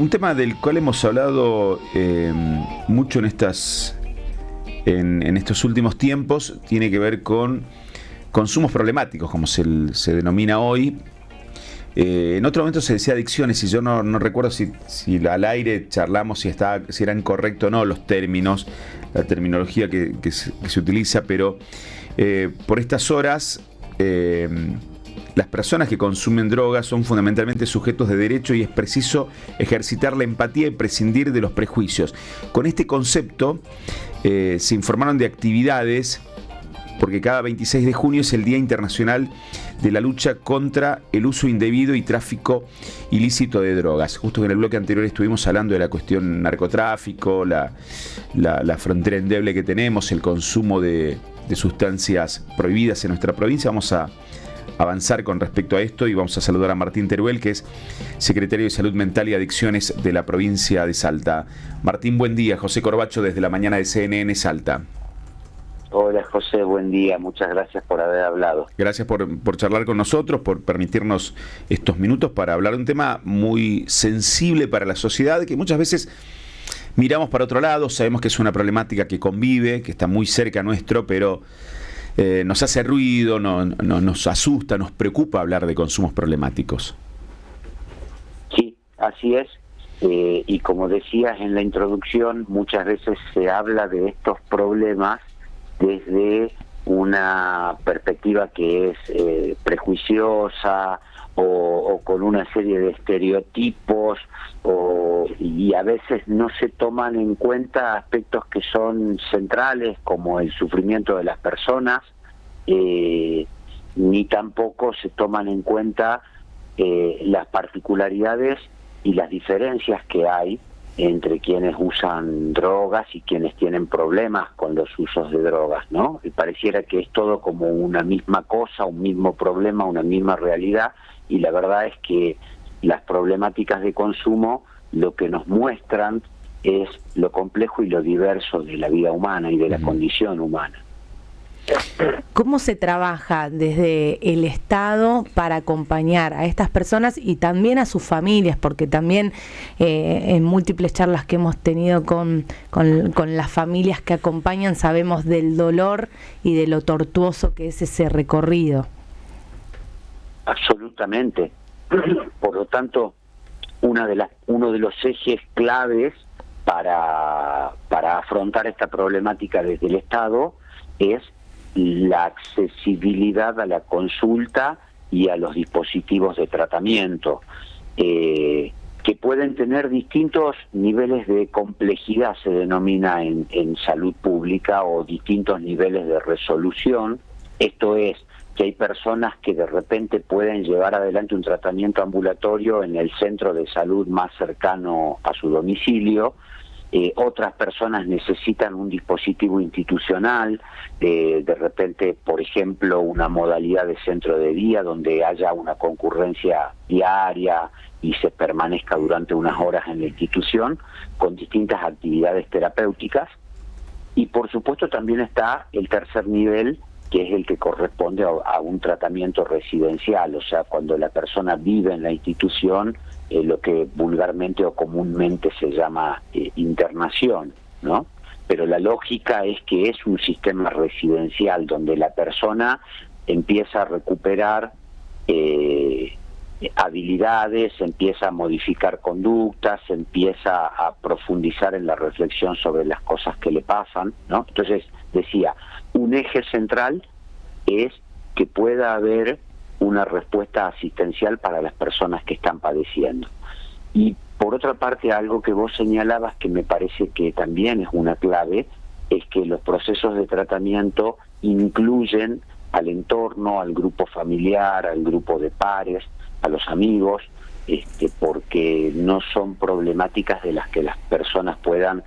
Un tema del cual hemos hablado mucho en estos últimos tiempos tiene que ver con consumos problemáticos, como se denomina hoy. En otro momento se decía adicciones, y yo no recuerdo si al aire charlamos si eran correctos o no los términos, la terminología que se utiliza, pero por estas horas las personas que consumen drogas son fundamentalmente sujetos de derecho y es preciso ejercitar la empatía y prescindir de los prejuicios. Con este concepto se informaron de actividades, porque cada 26 de junio es el Día Internacional de la Lucha contra el Uso Indebido y Tráfico Ilícito de Drogas. Justo que en el bloque anterior estuvimos hablando de la cuestión narcotráfico, la frontera endeble que tenemos, el consumo de sustancias prohibidas en nuestra provincia. Vamos a avanzar con respecto a esto y vamos a saludar a Martín Teruel, que es secretario de Salud Mental y Adicciones de la provincia de Salta. Martín, buen día. José Corbacho desde la mañana de CNN Salta. Hola José, buen día, muchas gracias por haber hablado. Gracias por charlar con nosotros, por permitirnos estos minutos para hablar de un tema muy sensible para la sociedad, que muchas veces miramos para otro lado, sabemos que es una problemática que convive, que está muy cerca nuestro, pero nos hace ruido, nos asusta, nos preocupa hablar de consumos problemáticos. Sí, así es, y como decías en la introducción, muchas veces se habla de estos problemas desde una perspectiva que es prejuiciosa o con una serie de estereotipos, y a veces no se toman en cuenta aspectos que son centrales como el sufrimiento de las personas, ni tampoco se toman en cuenta las particularidades y las diferencias que hay entre quienes usan drogas y quienes tienen problemas con los usos de drogas, ¿no? Y pareciera que es todo como una misma cosa, un mismo problema, una misma realidad, y la verdad es que las problemáticas de consumo lo que nos muestran es lo complejo y lo diverso de la vida humana y de la condición humana. ¿Cómo se trabaja desde el Estado para acompañar a estas personas y también a sus familias? Porque también en múltiples charlas que hemos tenido con las familias que acompañan sabemos del dolor y de lo tortuoso que es ese recorrido. Absolutamente. Por lo tanto, uno de los ejes claves para afrontar esta problemática desde el Estado es la accesibilidad a la consulta y a los dispositivos de tratamiento, que pueden tener distintos niveles de complejidad, se denomina en salud pública, o distintos niveles de resolución. Esto es, que hay personas que de repente pueden llevar adelante un tratamiento ambulatorio en el centro de salud más cercano a su domicilio. Otras personas necesitan un dispositivo institucional, de repente, por ejemplo, una modalidad de centro de día donde haya una concurrencia diaria y se permanezca durante unas horas en la institución con distintas actividades terapéuticas. Y por supuesto también está el tercer nivel, que es el que corresponde a un tratamiento residencial, o sea, cuando la persona vive en la institución, lo que vulgarmente o comúnmente se llama internación, ¿no? Pero la lógica es que es un sistema residencial donde la persona empieza a recuperar habilidades, empieza a modificar conductas, empieza a profundizar en la reflexión sobre las cosas que le pasan, ¿no? Entonces, decía, un eje central es que pueda haber una respuesta asistencial para las personas que están padeciendo. Y por otra parte, algo que vos señalabas que me parece que también es una clave, es que los procesos de tratamiento incluyen al entorno, al grupo familiar, al grupo de pares, a los amigos, porque no son problemáticas de las que las personas puedan,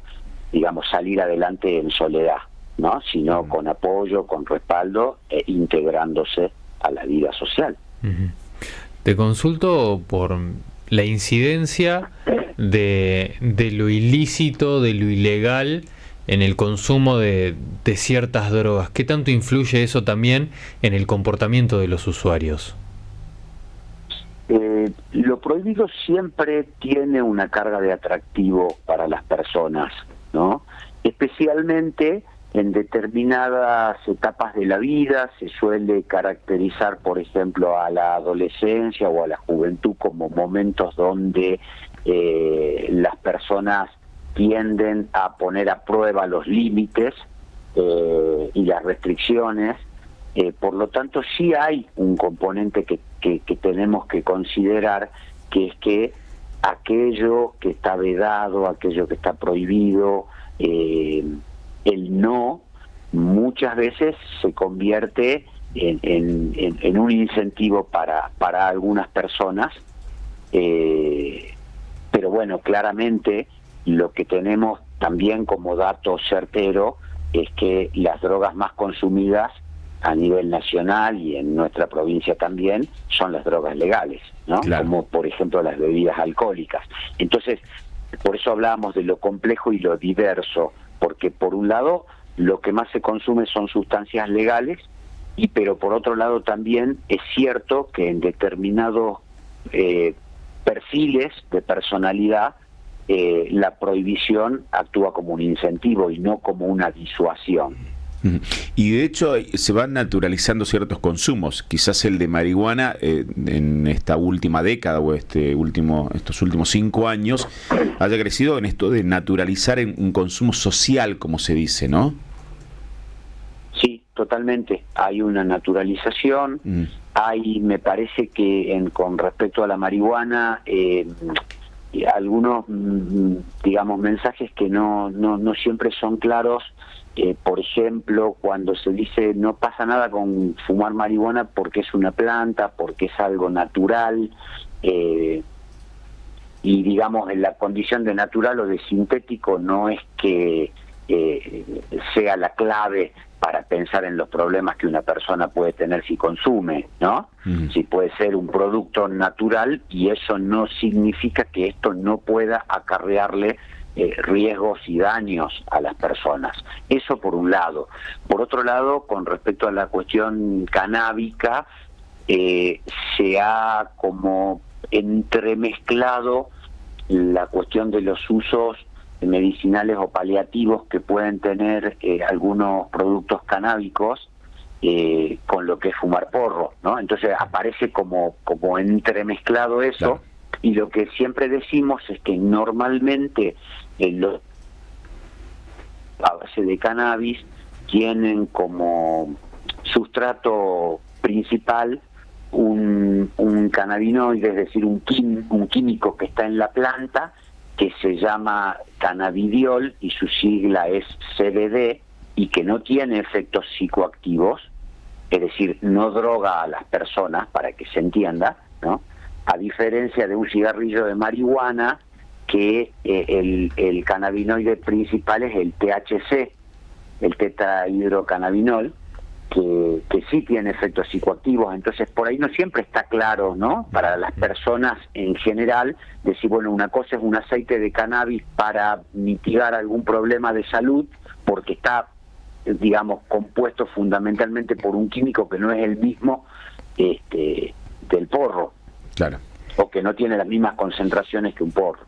digamos, salir adelante en soledad, ¿no? Sino con apoyo, con respaldo e integrándose a la vida social. Te consulto por la incidencia de lo ilícito, de lo ilegal en el consumo de ciertas drogas. ¿Qué tanto influye eso también en el comportamiento de los usuarios? Lo prohibido siempre tiene una carga de atractivo para las personas, ¿no? Especialmente en determinadas etapas de la vida. Se suele caracterizar, por ejemplo, a la adolescencia o a la juventud como momentos donde las personas tienden a poner a prueba los límites y las restricciones. Por lo tanto, sí hay un componente que tenemos que considerar, que es que aquello que está vedado, aquello que está prohibido, el no, muchas veces se convierte en un incentivo para algunas personas, pero bueno, claramente lo que tenemos también como dato certero es que las drogas más consumidas a nivel nacional y en nuestra provincia también son las drogas legales, ¿no? Claro. Como por ejemplo las bebidas alcohólicas. Entonces, por eso hablábamos de lo complejo y lo diverso, porque por un lado lo que más se consume son sustancias legales, pero por otro lado también es cierto que en determinados perfiles de personalidad la prohibición actúa como un incentivo y no como una disuasión. Y de hecho se van naturalizando ciertos consumos. Quizás el de marihuana en esta última década o estos últimos 5 años haya crecido en esto de naturalizar un consumo social, como se dice, ¿no? Sí, totalmente. Hay una naturalización. Hay, me parece que con respecto a la marihuana, algunos, digamos, mensajes que no siempre son claros. Por ejemplo, cuando se dice no pasa nada con fumar marihuana porque es una planta, porque es algo natural, y digamos en la condición de natural o de sintético no es que sea la clave para pensar en los problemas que una persona puede tener si consume, ¿no? Si puede ser un producto natural, y eso no significa que esto no pueda acarrearle riesgos y daños a las personas. Eso por un lado. Por otro lado, con respecto a la cuestión canábica, se ha como entremezclado la cuestión de los usos medicinales o paliativos que pueden tener algunos productos canábicos con lo que es fumar porro, ¿no? Entonces aparece como entremezclado eso. Claro. Y lo que siempre decimos es que normalmente los a base de cannabis tienen como sustrato principal un cannabinoide, es decir, un químico que está en la planta, que se llama cannabidiol y su sigla es CBD, y que no tiene efectos psicoactivos, es decir, no droga a las personas, para que se entienda, ¿no? A diferencia de un cigarrillo de marihuana, que el cannabinoide principal es el THC, el tetrahidrocannabinol, que sí tiene efectos psicoactivos. Entonces por ahí no siempre está claro, ¿no? Para las personas en general, decir, bueno, una cosa es un aceite de cannabis para mitigar algún problema de salud, porque está, digamos, compuesto fundamentalmente por un químico que no es el mismo del porro. Claro. O que no tiene las mismas concentraciones que un porro.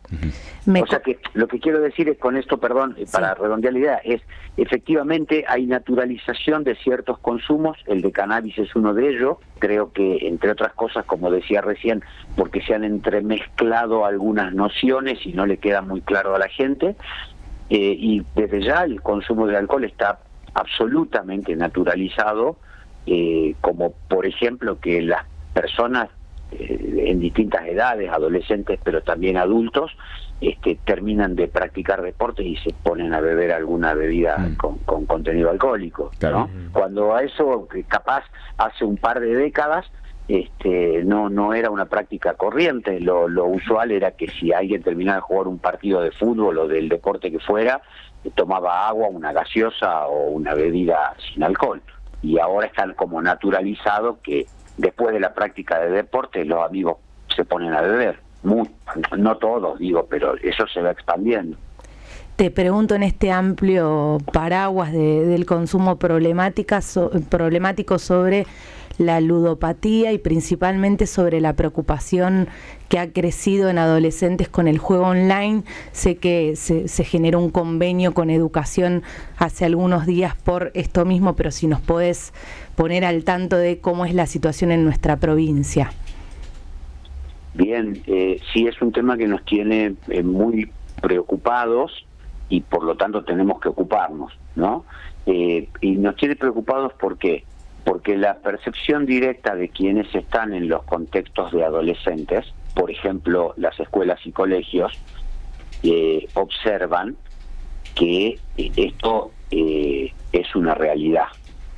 O sea que lo que quiero decir es con esto, perdón, para redondear la idea, es efectivamente hay naturalización de ciertos consumos, el de cannabis es uno de ellos, creo que entre otras cosas, como decía recién, porque se han entremezclado algunas nociones y no le queda muy claro a la gente, y desde ya el consumo de alcohol está absolutamente naturalizado, como por ejemplo que las personas en distintas edades, adolescentes pero también adultos, terminan de practicar deportes y se ponen a beber alguna bebida con contenido alcohólico, ¿no? Cuando a eso, capaz hace un par de décadas, no era una práctica corriente. Lo usual era que si alguien terminaba de jugar un partido de fútbol o del deporte que fuera, tomaba agua, una gaseosa o una bebida sin alcohol, y ahora están como naturalizado que después de la práctica de deporte los amigos se ponen a beber. No todos, digo, pero eso se va expandiendo. Te pregunto, en este amplio paraguas del consumo problemático sobre la ludopatía y principalmente sobre la preocupación que ha crecido en adolescentes con el juego online. Sé que se generó un convenio con Educación hace algunos días por esto mismo, pero si nos podés poner al tanto de cómo es la situación en nuestra provincia. Bien, sí, es un tema que nos tiene muy preocupados y por lo tanto tenemos que ocuparnos, ¿no? Y nos tiene preocupados ¿por qué? Porque la percepción directa de quienes están en los contextos de adolescentes, por ejemplo, las escuelas y colegios, observan que esto es una realidad,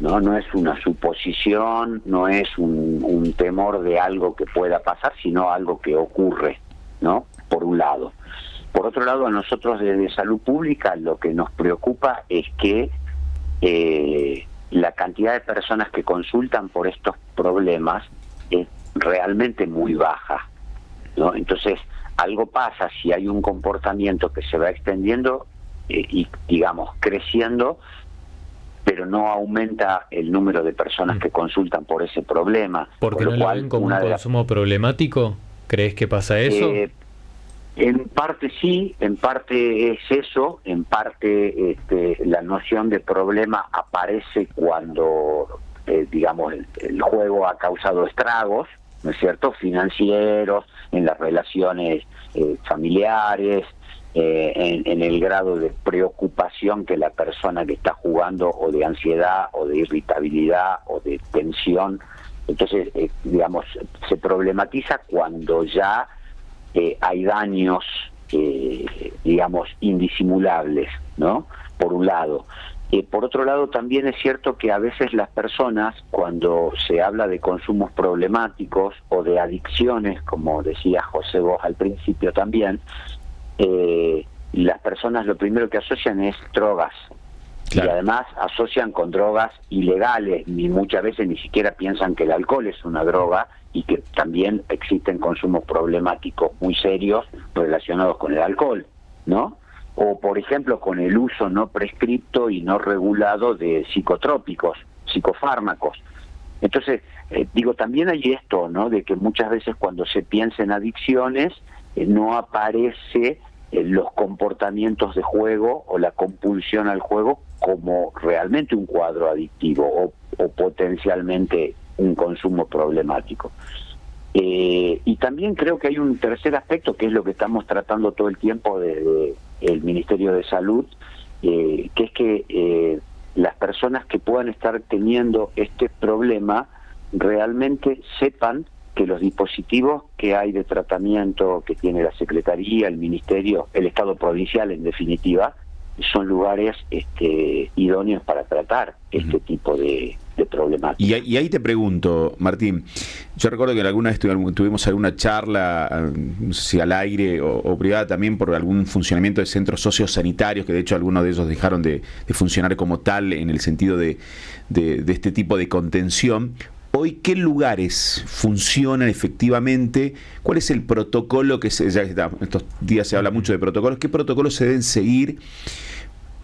¿no? No es una suposición, no es un temor de algo que pueda pasar, sino algo que ocurre, ¿no? Por un lado. Por otro lado, a nosotros desde Salud Pública lo que nos preocupa es que la cantidad de personas que consultan por estos problemas es realmente muy baja, ¿no? Entonces, algo pasa si hay un comportamiento que se va extendiendo y, digamos, creciendo, pero no aumenta el número de personas que consultan por ese problema. ¿Porque no lo ven como un consumo problemático? ¿Crees que pasa eso? En parte sí, en parte es eso, en parte la noción de problema aparece cuando, digamos, el juego ha causado estragos, ¿no es cierto?, financieros, en las relaciones familiares, en el grado de preocupación que la persona que está jugando, o de ansiedad, o de irritabilidad, o de tensión. Entonces, digamos, se problematiza cuando ya hay daños, digamos, indisimulables, ¿no? Por un lado. Por otro lado, también es cierto que a veces las personas, cuando se habla de consumos problemáticos o de adicciones, como decía José vos al principio también, las personas lo primero que asocian es drogas. Claro. Y además asocian con drogas ilegales, y muchas veces ni siquiera piensan que el alcohol es una droga, y que también existen consumos problemáticos muy serios relacionados con el alcohol, ¿no? O, por ejemplo, con el uso no prescripto y no regulado de psicotrópicos, psicofármacos. Entonces, digo, también hay esto, ¿no?, de que muchas veces cuando se piensa en adicciones, no aparece los comportamientos de juego o la compulsión al juego como realmente un cuadro adictivo o potencialmente un consumo problemático. Y también creo que hay un tercer aspecto, que es lo que estamos tratando todo el tiempo de el Ministerio de Salud, que es que las personas que puedan estar teniendo este problema realmente sepan que los dispositivos que hay de tratamiento que tiene la Secretaría, el Ministerio, el Estado provincial en definitiva, son lugares idóneos para tratar este tipo de problemática. Y ahí te pregunto, Martín, yo recuerdo que alguna vez tuvimos alguna charla, no sé si al aire o privada también, por algún funcionamiento de centros sociosanitarios, que de hecho algunos de ellos dejaron de funcionar como tal en el sentido de este tipo de contención. Hoy, ¿qué lugares funcionan efectivamente? ¿Cuál es el protocolo que estos días se habla mucho de protocolos? ¿Qué protocolos se deben seguir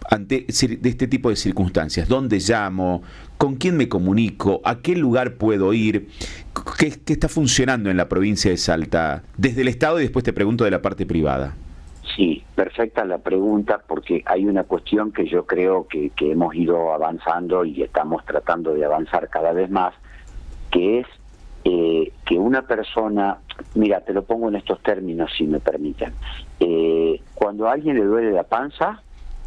ante de este tipo de circunstancias? ¿Dónde llamo? ¿Con quién me comunico? ¿A qué lugar puedo ir? ¿Qué está funcionando en la provincia de Salta? Desde el Estado, y después te pregunto de la parte privada. Sí, perfecta la pregunta, porque hay una cuestión que yo creo que hemos ido avanzando y estamos tratando de avanzar cada vez más, que es que una persona, mira, te lo pongo en estos términos si me permiten, cuando a alguien le duele la panza,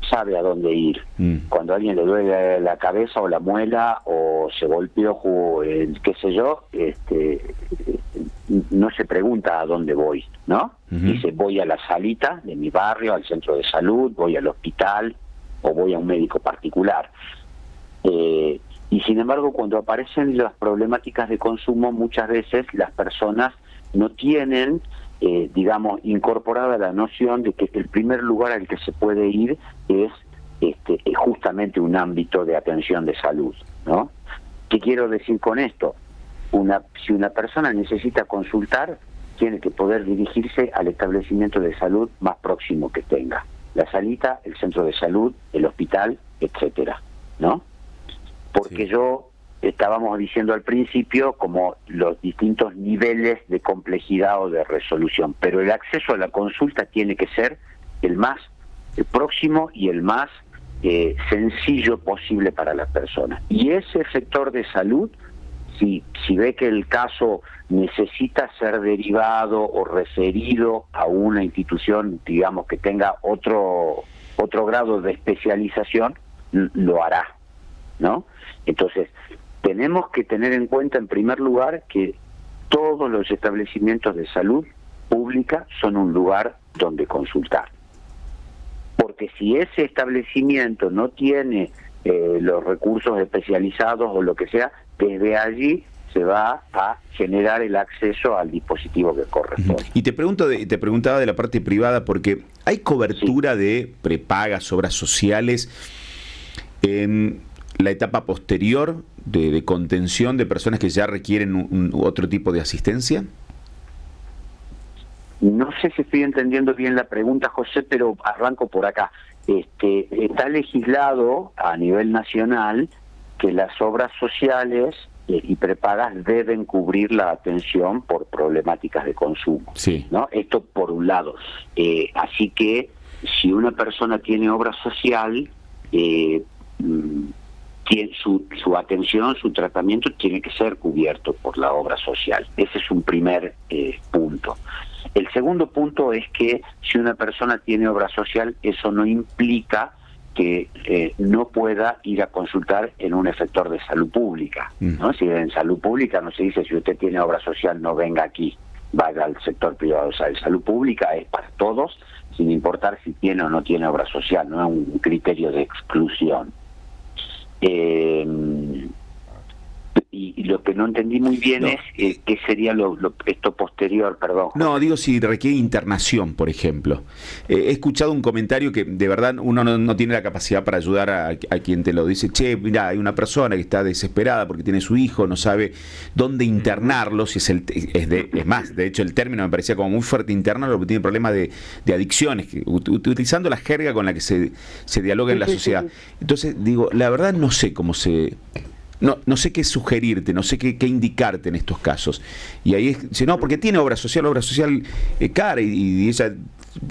sabe a dónde ir. Cuando a alguien le duele la cabeza o la muela o se golpeó, qué sé yo, no se pregunta a dónde voy, ¿no? Dice, voy a la salita de mi barrio, al centro de salud, voy al hospital o voy a un médico particular. Y sin embargo, cuando aparecen las problemáticas de consumo, muchas veces las personas no tienen, digamos, incorporada la noción de que el primer lugar al que se puede ir es justamente un ámbito de atención de salud, ¿no? ¿Qué quiero decir con esto? Si una persona necesita consultar, tiene que poder dirigirse al establecimiento de salud más próximo que tenga. La salita, el centro de salud, el hospital, etcétera, ¿no? Porque yo estábamos diciendo al principio, como los distintos niveles de complejidad o de resolución, pero el acceso a la consulta tiene que ser el próximo y el más sencillo posible para la persona. Y ese sector de salud, si ve que el caso necesita ser derivado o referido a una institución, digamos, que tenga otro grado de especialización, lo hará, ¿no? Entonces, tenemos que tener en cuenta, en primer lugar, que todos los establecimientos de salud pública son un lugar donde consultar. Porque si ese establecimiento no tiene los recursos especializados o lo que sea, desde allí se va a generar el acceso al dispositivo que corresponde. Y te preguntaba de la parte privada, porque hay cobertura de prepagas, obras sociales en la etapa posterior de contención de personas que ya requieren otro tipo de asistencia. No sé si estoy entendiendo bien la pregunta, José, pero arranco por acá. Está legislado a nivel nacional que las obras sociales y prepagas deben cubrir la atención por problemáticas de consumo, sí, ¿no? Esto por un lado. Así que si una persona tiene obra social, su atención, su tratamiento tiene que ser cubierto por la obra social. Ese es un primer punto. El segundo punto es que si una persona tiene obra social, eso no implica que no pueda ir a consultar en un efector de salud pública, ¿no? Si en salud pública no se dice, si usted tiene obra social, no venga aquí, vaya al sector privado. O sea, en salud pública es para todos, sin importar si tiene o no tiene obra social, no es un criterio de exclusión. Y lo que no entendí muy bien es qué sería esto posterior, perdón. No, digo si requiere internación, por ejemplo. He escuchado un comentario que de verdad uno no tiene la capacidad para ayudar a quien te lo dice. Che, mira, hay una persona que está desesperada porque tiene su hijo, no sabe dónde internarlo. Si es más, de hecho el término me parecía como muy fuerte, internarlo, porque tiene problemas de adicciones, utilizando la jerga con la que se dialoga en la sociedad. Entonces, digo, la verdad no sé cómo se... No sé qué sugerirte, no sé qué indicarte en estos casos. Y ahí dice, no, porque tiene obra social cara, y ella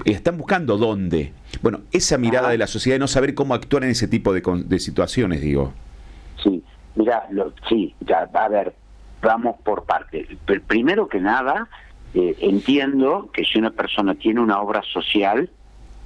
están buscando dónde. Bueno, esa mirada de la sociedad de no saber cómo actuar en ese tipo de situaciones, digo. Sí, mira, a ver, vamos por partes. Primero que nada, entiendo que si una persona tiene una obra social,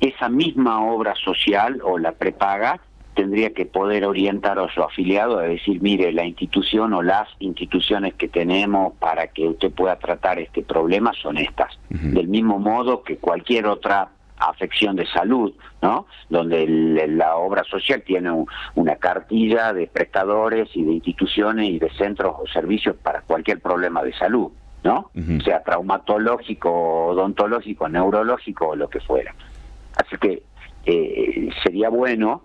esa misma obra social o la prepaga tendría que poder orientar a su afiliado a decir, mire, la institución o las instituciones que tenemos para que usted pueda tratar este problema son estas. Del mismo modo que cualquier otra afección de salud, ¿no? Donde la obra social tiene una cartilla de prestadores y de instituciones y de centros o servicios para cualquier problema de salud, ¿no? Sea traumatológico, odontológico, neurológico o lo que fuera. Así que sería bueno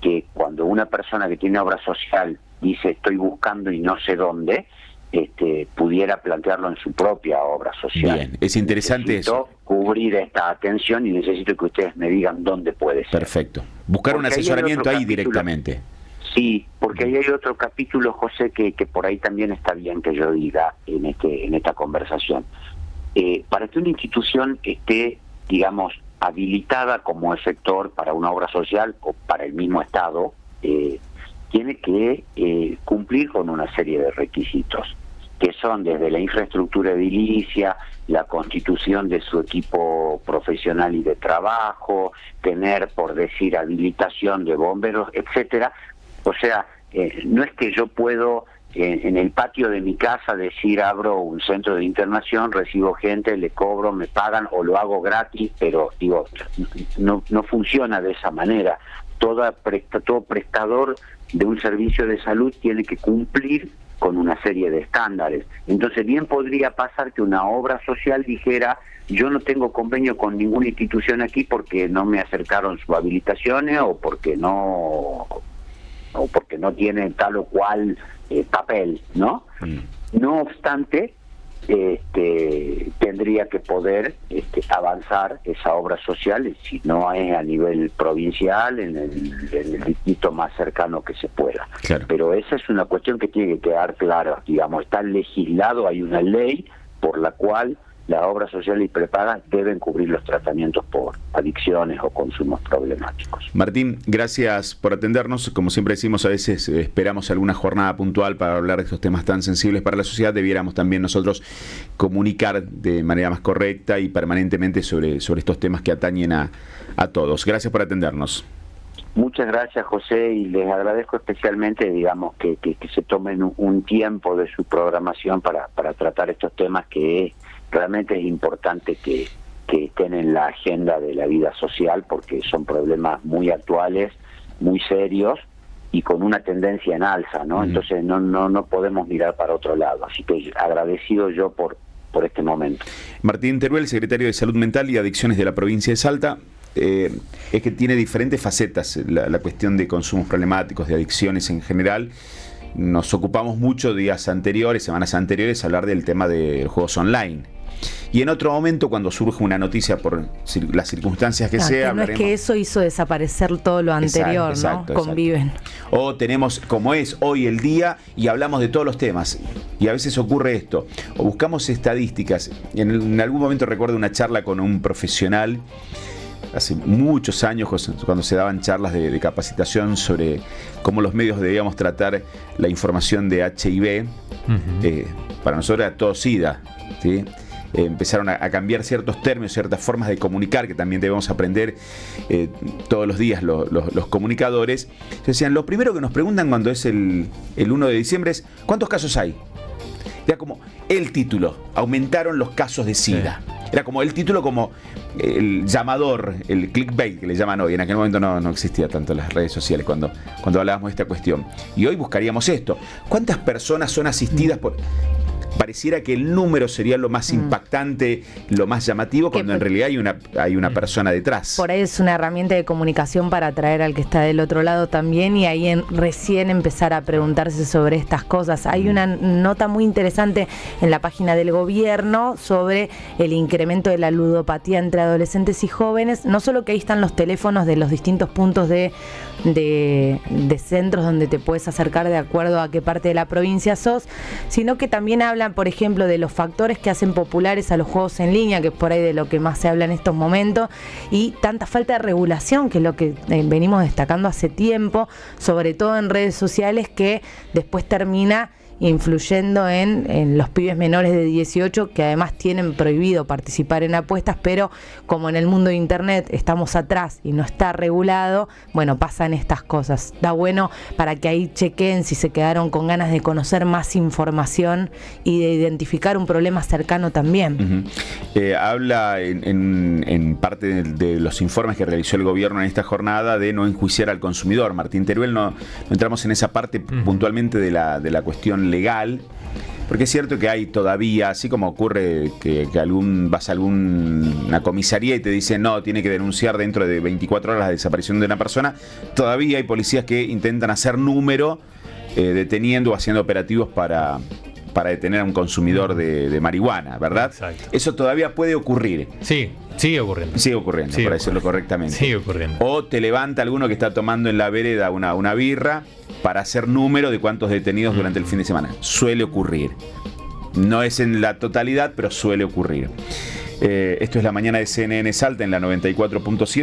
que cuando una persona que tiene obra social dice estoy buscando y no sé dónde, pudiera plantearlo en su propia obra social. Bien, es interesante necesito eso. Cubrir esta atención y necesito que ustedes me digan dónde puede ser. Perfecto. Buscar un asesoramiento ahí directamente. Sí, porque ahí hay otro capítulo, José, que por ahí también está bien que yo diga en esta conversación. Para que una institución esté, digamos, habilitada como efector para una obra social o para el mismo Estado, tiene que cumplir con una serie de requisitos, que son desde la infraestructura edilicia, la constitución de su equipo profesional y de trabajo, tener, por decir, habilitación de bomberos, etcétera. O sea, no es que yo puedo en el patio de mi casa decir abro un centro de internación, recibo gente, le cobro, me pagan o lo hago gratis, pero digo, no funciona de esa manera. Todo prestador de un servicio de salud tiene que cumplir con una serie de estándares. Entonces bien podría pasar que una obra social dijera, yo no tengo convenio con ninguna institución aquí porque no me acercaron sus habilitaciones o porque no tienen tal o cual papel, ¿no? No obstante, tendría que poder avanzar esa obra social, si no es a nivel provincial, en el distrito más cercano que se pueda. Claro. Pero esa es una cuestión que tiene que quedar clara, digamos, está legislado, hay una ley por la cual las obras sociales y prepagas deben cubrir los tratamientos por adicciones o consumos problemáticos. Martín, gracias por atendernos. Como siempre decimos, a veces esperamos alguna jornada puntual para hablar de estos temas tan sensibles para la sociedad. Debiéramos también nosotros comunicar de manera más correcta y permanentemente sobre estos temas que atañen a todos. Gracias por atendernos. Muchas gracias, José, y les agradezco especialmente, digamos, que se tomen un tiempo de su programación para tratar estos temas que realmente es importante que estén en la agenda de la vida social, porque son problemas muy actuales, muy serios y con una tendencia en alza, ¿no? Entonces no podemos mirar para otro lado. Así que agradecido yo por este momento. Martín Teruel, secretario de Salud Mental y Adicciones de la provincia de Salta. Es que tiene diferentes facetas la cuestión de consumos problemáticos, de adicciones en general. Nos ocupamos mucho semanas anteriores, a hablar del tema de los juegos online. Y en otro momento, cuando surge una noticia por las circunstancias que sea, no es que eso hizo desaparecer todo lo anterior, exacto, ¿no? Conviven. O tenemos, como es hoy el día, y hablamos de todos los temas. Y a veces ocurre esto. O buscamos estadísticas. En algún momento recuerdo una charla con un profesional, hace muchos años, cuando se daban charlas de capacitación sobre cómo los medios debíamos tratar la información de HIV. Para nosotros era todo SIDA, ¿sí? Empezaron a cambiar ciertos términos, ciertas formas de comunicar que también debemos aprender todos los días los comunicadores. Decían, lo primero que nos preguntan cuando es el 1 de diciembre es ¿cuántos casos hay? Era como el título, aumentaron los casos de SIDA. Sí. Era como el título, como el llamador, el clickbait que le llaman hoy. En aquel momento no existía tanto las redes sociales cuando hablábamos de esta cuestión. Y hoy buscaríamos esto. ¿Cuántas personas son asistidas por...? Pareciera que el número sería lo más impactante, lo más llamativo, cuando en realidad hay una persona detrás. Por ahí es una herramienta de comunicación para atraer al que está del otro lado también, y ahí recién empezar a preguntarse sobre estas cosas. Hay una nota muy interesante en la página del gobierno sobre el incremento de la ludopatía entre adolescentes y jóvenes. No solo que ahí están los teléfonos de los distintos puntos de centros donde te puedes acercar de acuerdo a qué parte de la provincia sos, sino que también hablan, por ejemplo, de los factores que hacen populares a los juegos en línea, que es por ahí de lo que más se habla en estos momentos, y tanta falta de regulación, que es lo que venimos destacando hace tiempo, sobre todo en redes sociales, que después termina influyendo en los pibes menores de 18, que además tienen prohibido participar en apuestas, pero como en el mundo de internet estamos atrás y no está regulado, bueno, pasan estas cosas. Da bueno para que ahí chequen si se quedaron con ganas de conocer más información y de identificar un problema cercano también. Habla en parte de los informes que realizó el gobierno en esta jornada de no enjuiciar al consumidor. Martín Teruel, no entramos en esa parte puntualmente de la cuestión legal, porque es cierto que hay todavía, así como ocurre que vas a alguna comisaría y te dicen no, tiene que denunciar dentro de 24 horas la desaparición de una persona, todavía hay policías que intentan hacer número deteniendo o haciendo operativos para detener a un consumidor de marihuana, ¿verdad? Exacto. Eso todavía puede ocurrir. Sí, sigue ocurriendo. Sigue ocurriendo, para decirlo correctamente. Sigue ocurriendo. O te levanta alguno que está tomando en la vereda una birra para hacer número de cuántos detenidos durante el fin de semana. Suele ocurrir. No es en la totalidad, pero suele ocurrir. Esto es La Mañana de CNN Salta en la 94.7.